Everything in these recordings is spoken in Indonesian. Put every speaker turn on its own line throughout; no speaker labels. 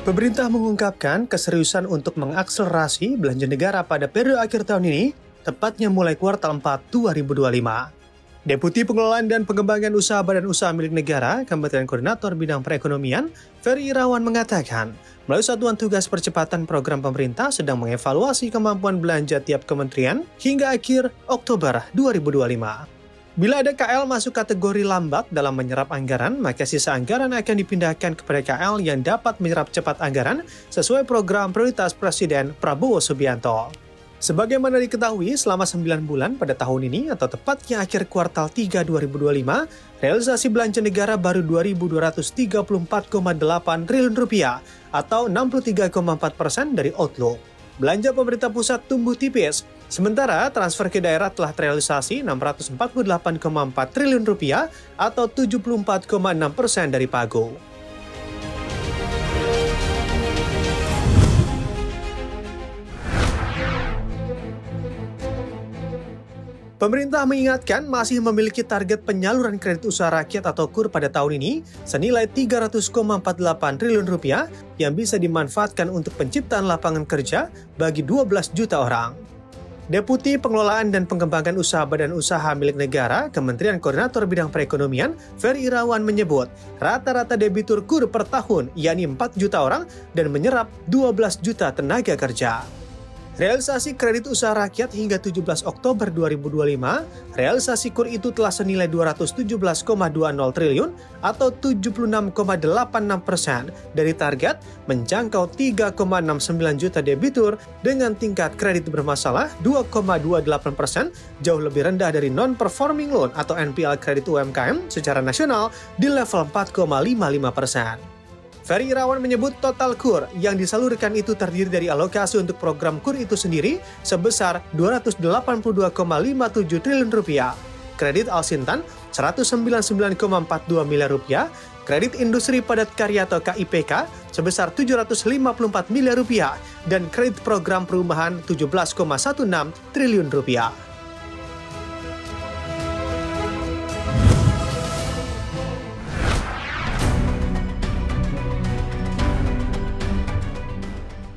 Pemerintah mengungkapkan keseriusan untuk mengakselerasi belanja negara pada periode akhir tahun ini, tepatnya mulai kuartal 4 2025. Deputi Pengelolaan dan Pengembangan Usaha Badan Usaha Milik Negara, Kementerian Koordinator Bidang Perekonomian, Ferry Irawan mengatakan, melalui Satuan Tugas Percepatan Program Pemerintah sedang mengevaluasi kemampuan belanja tiap kementerian hingga akhir Oktober 2025. Bila ada KL masuk kategori lambat dalam menyerap anggaran, maka sisa anggaran akan dipindahkan kepada KL yang dapat menyerap cepat anggaran sesuai program prioritas Presiden Prabowo Subianto. Sebagaimana diketahui, selama 9 bulan pada tahun ini atau tepatnya akhir kuartal 3 2025, realisasi belanja negara baru 2.234,8 triliun rupiah atau 63,4% dari outlook. Belanja pemerintah pusat tumbuh tipis, sementara transfer ke daerah telah terrealisasi 648,4 triliun rupiah atau 74,6% dari pagu. Pemerintah mengingatkan masih memiliki target penyaluran kredit usaha rakyat atau KUR pada tahun ini senilai 300,48 triliun rupiah yang bisa dimanfaatkan untuk penciptaan lapangan kerja bagi 12 juta orang. Deputi Pengelolaan dan Pengembangan Usaha Badan Usaha Milik Negara, Kementerian Koordinator Bidang Perekonomian, Ferry Irawan menyebut rata-rata debitur KUR per tahun yakni 4 juta orang dan menyerap 12 juta tenaga kerja. Realisasi kredit usaha rakyat hingga 17 Oktober 2025, realisasi KUR itu telah senilai 217,20 triliun atau 76,86% dari target menjangkau 3,69 juta debitur dengan tingkat kredit bermasalah 2,28%, jauh lebih rendah dari non-performing loan atau NPL kredit UMKM secara nasional di level 4,55%. Ferry Irawan menyebut total KUR yang disalurkan itu terdiri dari alokasi untuk program KUR itu sendiri sebesar 282,57 triliun rupiah, kredit Al-Sintan 199,42 miliar rupiah, kredit industri padat karya atau KIPK sebesar 754 miliar rupiah, dan kredit program perumahan 17,16 triliun rupiah.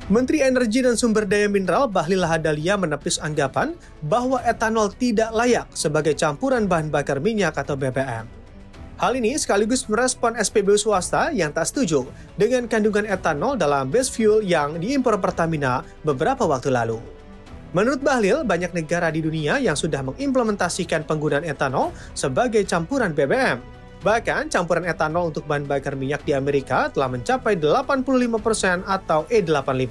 Menteri Energi dan Sumber Daya Mineral Bahlil Lahadalia menepis anggapan bahwa etanol tidak layak sebagai campuran bahan bakar minyak atau BBM. Hal ini sekaligus merespon SPBU swasta yang tak setuju dengan kandungan etanol dalam base fuel yang diimpor Pertamina beberapa waktu lalu. Menurut Bahlil, banyak negara di dunia yang sudah mengimplementasikan penggunaan etanol sebagai campuran BBM. Bahkan, campuran etanol untuk bahan bakar minyak di Amerika telah mencapai 85% atau E85.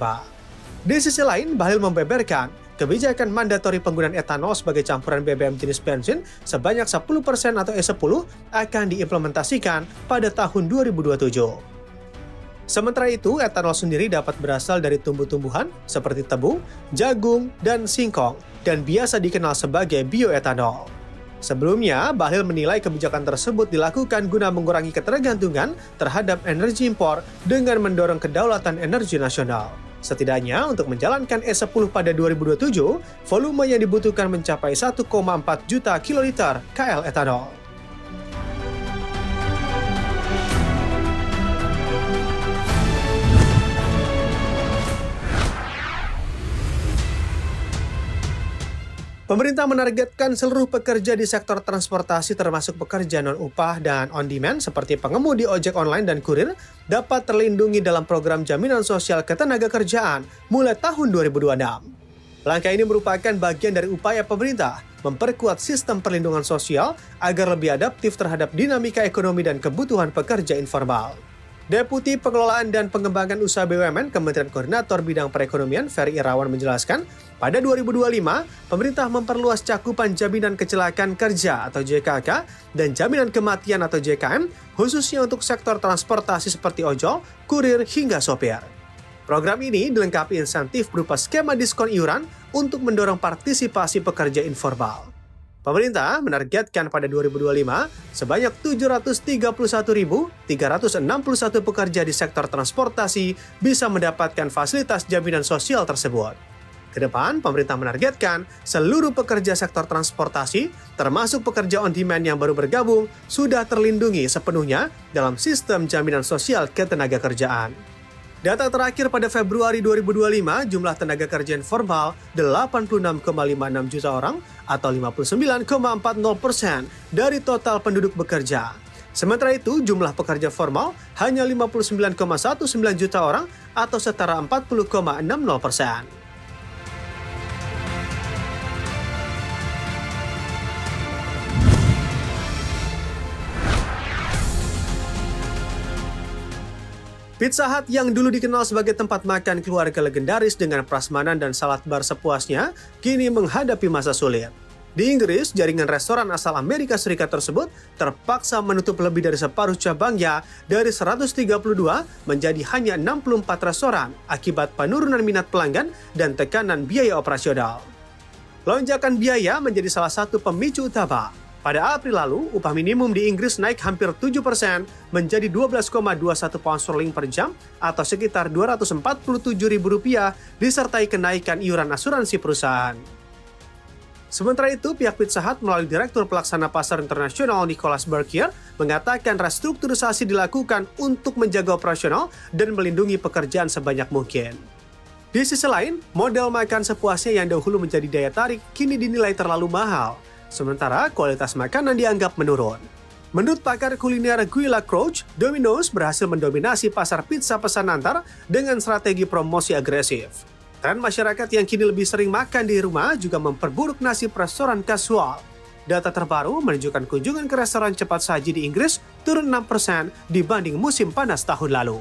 Di sisi lain, Bahlil membeberkan, kebijakan mandatori penggunaan etanol sebagai campuran BBM jenis bensin sebanyak 10% atau E10 akan diimplementasikan pada tahun 2027. Sementara itu, etanol sendiri dapat berasal dari tumbuh-tumbuhan seperti tebu, jagung, dan singkong, dan biasa dikenal sebagai bioetanol. Sebelumnya, Bahlil menilai kebijakan tersebut dilakukan guna mengurangi ketergantungan terhadap energi impor dengan mendorong kedaulatan energi nasional. Setidaknya, untuk menjalankan E10 pada 2027, volume yang dibutuhkan mencapai 1,4 juta kiloliter KL etanol. Pemerintah menargetkan seluruh pekerja di sektor transportasi termasuk pekerja non-upah dan on-demand seperti pengemudi ojek online dan kurir dapat terlindungi dalam program jaminan sosial ketenagakerjaan mulai tahun 2026. Langkah ini merupakan bagian dari upaya pemerintah memperkuat sistem perlindungan sosial agar lebih adaptif terhadap dinamika ekonomi dan kebutuhan pekerja informal. Deputi Pengelolaan dan Pengembangan Usaha BUMN Kementerian Koordinator Bidang Perekonomian Ferry Irawan menjelaskan, pada 2025, pemerintah memperluas cakupan jaminan kecelakaan kerja atau JKK dan jaminan kematian atau JKM, khususnya untuk sektor transportasi seperti ojol, kurir, hingga sopir. Program ini dilengkapi insentif berupa skema diskon iuran untuk mendorong partisipasi pekerja informal. Pemerintah menargetkan pada 2025 sebanyak 731.361 pekerja di sektor transportasi bisa mendapatkan fasilitas jaminan sosial tersebut. Ke depan, pemerintah menargetkan seluruh pekerja sektor transportasi, termasuk pekerja on-demand yang baru bergabung, sudah terlindungi sepenuhnya dalam sistem jaminan sosial ketenagakerjaan. Data terakhir pada Februari 2025, jumlah tenaga kerja informal 86,56 juta orang atau 59,40% dari total penduduk bekerja. Sementara itu, jumlah pekerja formal hanya 59,19 juta orang atau setara 40,60%. Pizza Hut yang dulu dikenal sebagai tempat makan keluarga legendaris dengan prasmanan dan salad bar sepuasnya, kini menghadapi masa sulit. Di Inggris, jaringan restoran asal Amerika Serikat tersebut terpaksa menutup lebih dari separuh cabangnya dari 132 menjadi hanya 64 restoran akibat penurunan minat pelanggan dan tekanan biaya operasional. Lonjakan biaya menjadi salah satu pemicu utama. Pada April lalu, upah minimum di Inggris naik hampir 7% menjadi 12,21 pound sterling per jam atau sekitar Rp247.000 disertai kenaikan iuran asuransi perusahaan. Sementara itu, pihak Pizza Hut melalui Direktur Pelaksana Pasar Internasional Nicholas Berkier mengatakan restrukturisasi dilakukan untuk menjaga operasional dan melindungi pekerjaan sebanyak mungkin. Di sisi lain, model makan sepuasnya yang dahulu menjadi daya tarik kini dinilai terlalu mahal. Sementara kualitas makanan dianggap menurun. Menurut pakar kuliner Guy Lacroix, Domino's berhasil mendominasi pasar pizza pesan antar dengan strategi promosi agresif. Tren masyarakat yang kini lebih sering makan di rumah juga memperburuk nasib restoran kasual. Data terbaru menunjukkan kunjungan ke restoran cepat saji di Inggris turun 6% dibanding musim panas tahun lalu.